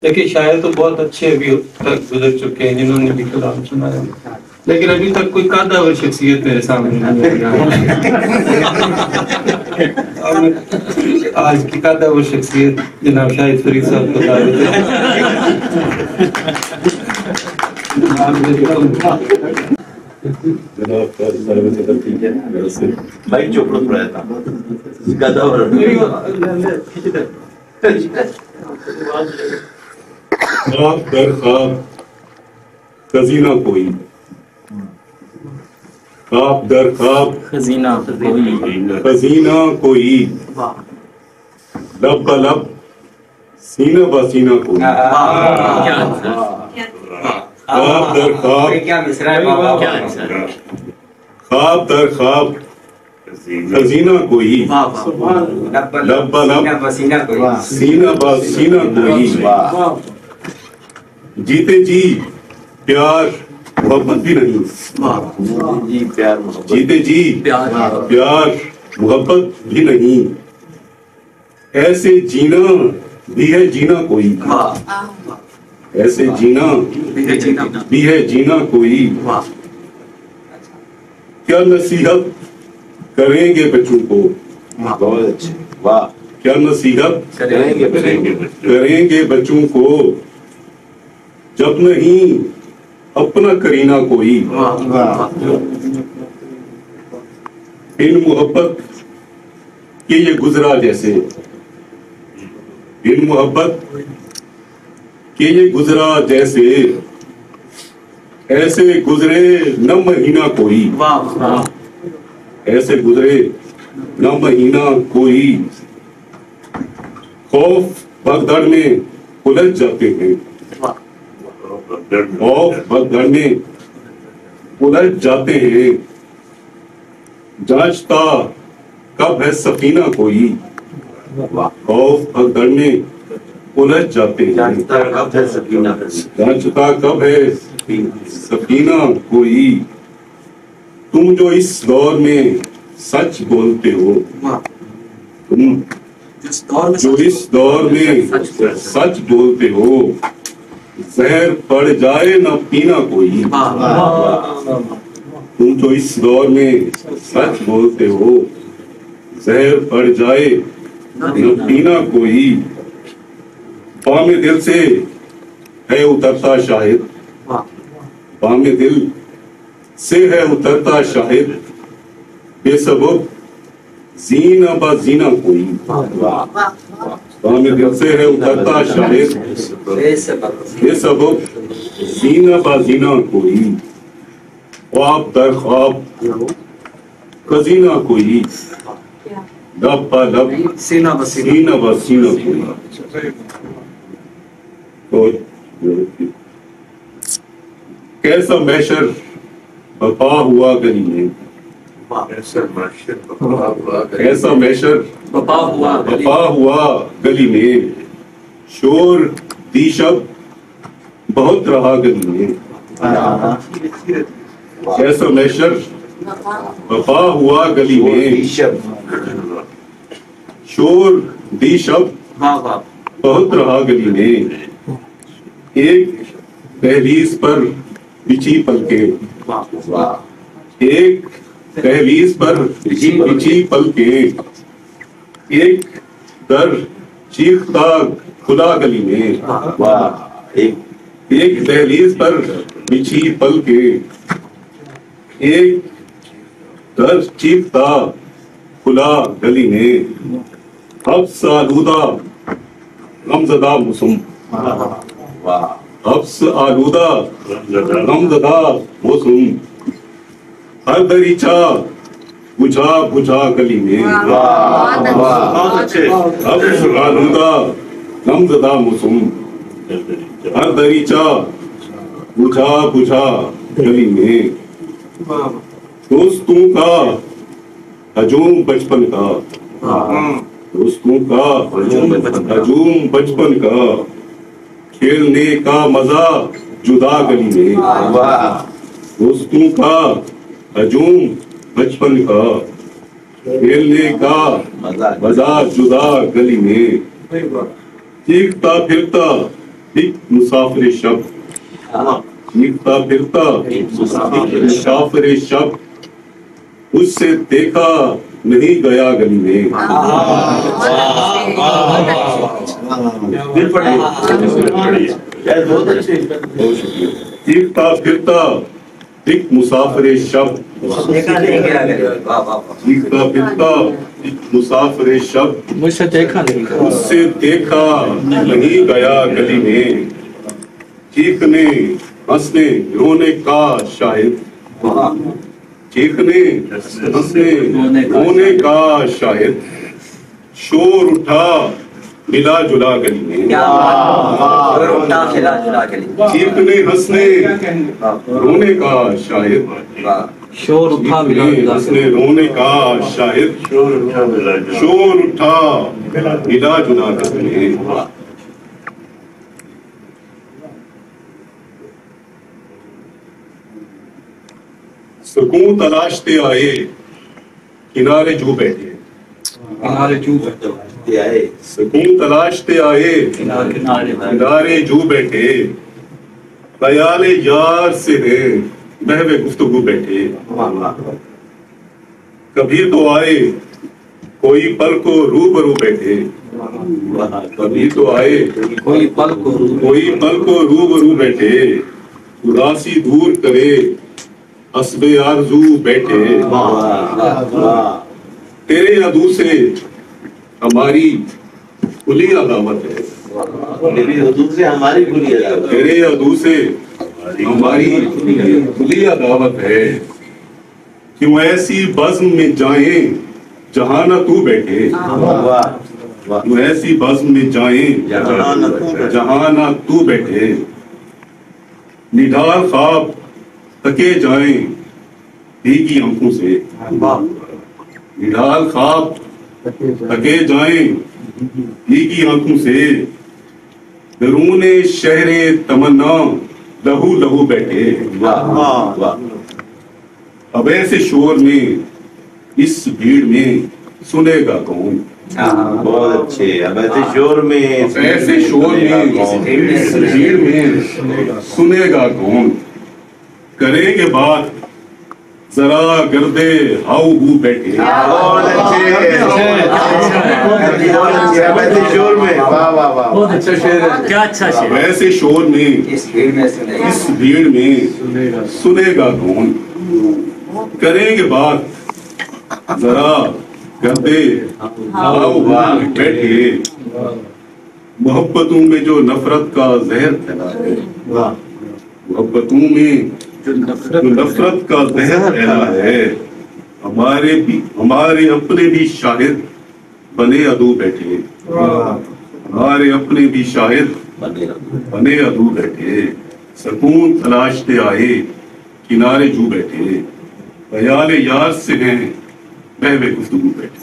دیکھیے شاعر تو بہت اچھے ابھی تک گزر چکے ہیں جنہوں نے بھی کلام سنایا، لیکن ابھی تک کوئی قادر شخصیت میرے سامنے نہیں آئی۔ آج کی قادر شخصیت جناب شاہد فرید صاحب کو دعوت بھائی چوپڑ پڑا تھا خواب در خواب خزینہ کوئی، خواب در خواب خزینہ خزینہ کوئی، لب بلب سینہ بسینہ کوئی، خواب در خواب خواب در خواب خزینہ کوئی، لب بلب سینہ بسینہ کوئی، جیتے جی پیار محبت بھی نہیں، جیتے جی پیار محبت بھی نہیں، ایسے جینا بھی ہے جینا کوئی، ایسے جینا بھی ہے جینا کوئی، کیا نصیحت کریں گے بچوں کو، بہت اچھے، واہ، کیا نصیحت کریں گے بچوں کو، جب نہیں اپنا کرینہ کوئی، ان محبت کہ یہ گزرا جیسے، ان محبت کہ یہ گزرا جیسے، ایسے گزرے نہ مہینہ کوئی، ایسے گزرے نہ مہینہ کوئی، خوف بغدڑ میں الجھ جاتے ہیں، خوف بغدڑ میں الجھ جاتے ہیں، جانچتا کب ہے سفینہ کوئی، خوف بغدڑ میں الجھ جاتے ہیں، جانچتا کب ہے سفینہ کوئی، تم جو اس دور میں سچ بولتے ہو، تم جو اس دور میں سچ بولتے ہو، زہر پڑ جائے نہ پینا کوئی، تم جو اس دور میں سچ بولتے ہو، زہر پڑ جائے نہ پینا کوئی، بام دل سے ہے اترتا شاہد، بام دل سے ہے اترتا شاہد، بے سبب زینہ با زینہ کوئی، بام دل سے ہے اترتا شاہد، بے سبب زینہ با زینہ کوئی، خواب در خواب خزینہ کوئی، لب با لب سینہ با سینہ کوئی۔ کیسا محشر برپا ہوا گلی میں، کیسا محشر برپا ہوا گلی میں، شور دی شب بہت رہا گلی میں، کیسا محشر برپا ہوا گلی میں، شور دی شب بہت رہا گلی میں، ایک دہلیز پر بچھی پلکیں، ایک دہلیز پر بچھی پلکیں، ایک در چیختا کھلا گلی میں، ایک دہلیز پر بچھی پلکیں، ایک در چیختا کھلا گلی میں، حبس آلودہ غمزدہ موسم، حبس آلودہ غمزدہ موسم، ہر دریچہ بجھا بجھا گلی میں، حبس آلودہ غمزدہ موسم، ہر دریچہ بجھا بجھا گلی میں، دوستوں کا ہجوم بچپن کا، دوستوں کا ہجوم بچپن کا، کھیلنے کا مزہ جدا گلی میں، دوستوں کا ہجوم بچپن کا، کھیلنے کا مزہ جدا گلی میں، چیختا پھرتا ایک مسافر شب چیختا پھرتا مسافر شب اس سے دیکھا نہیں گیا گلی میں چیختا پھرتا ایک مسافر شب چیختا پھرتا ایک مسافر شب مجھ سے دیکھا نہیں اس سے دیکھا نہیں گیا گلی میں چیخنے ہنسنے رونے کا شاہد چیخنے ہنسنے رونے کا شاہد شور اٹھا ملا جلا گلی میں چیخنے ہنسنے رونے کا شاہد شور اٹھا ملا ہنسنے رونے کا شاہد شور اٹھا ملا جلا گلی میں سکون تلاشتے آئے کنارے جو بیٹھے کنارے جو بیٹھے سکون تلاشتے آئے کنارے جو بیٹھے خیال یار سے ہیں بہوے گفتگو بیٹھے کبھی تو آئے کوئی پل کو روبرو بیٹھے کبھی تو آئے کوئی پل کو روبرو بیٹھے اداسی دور کرے حسب آرزو بیٹھے تیرے ادو سے ہماری کھلی عداوت ہے تیرے ادو سے ہماری کھلی عداوت ہے کیوں ایسی بزم میں جائیں جہاں نہ تو بیٹھے کیوں ایسی بزم میں جائیں جہاں نہ تو بیٹھے نڈھال خواب تکے جائیں بھیگی آنکھوں سے نڈھال خواب تکے جائیں بھیگی آنکھوں سے درون شہر تمنا لہو لہو بیٹھے اب ایسے شور میں اس بھیڑ میں سنے گا کون بہت اچھے اب ایسے شور میں ایسے شور میں اس بھیڑ میں سنے گا کون کریں گے بات ذرا گردے ہاؤ ہو بیٹھے بہت اچھے اب ایسے شور میں بہت اچھا شعر ہے کیا اچھا شعر ویسے شور میں اس بھیڑ میں سنے گا کون کریں گے بات ذرا گردے ہاؤ ہو بیٹھے محبتوں میں جو نفرت کا زہر پھیلا ہے محبتوں میں جو نفرت کا زہر پھیلا ہے ہمارے اپنے بھی شاہد بنے ادو بیٹھے ہمارے اپنے بھی شاہد بنے ادو بیٹھے سکون تلاشتے آئے کنارے جو بیٹھے خیال یار سے ہیں بہوے گفتگو بیٹھے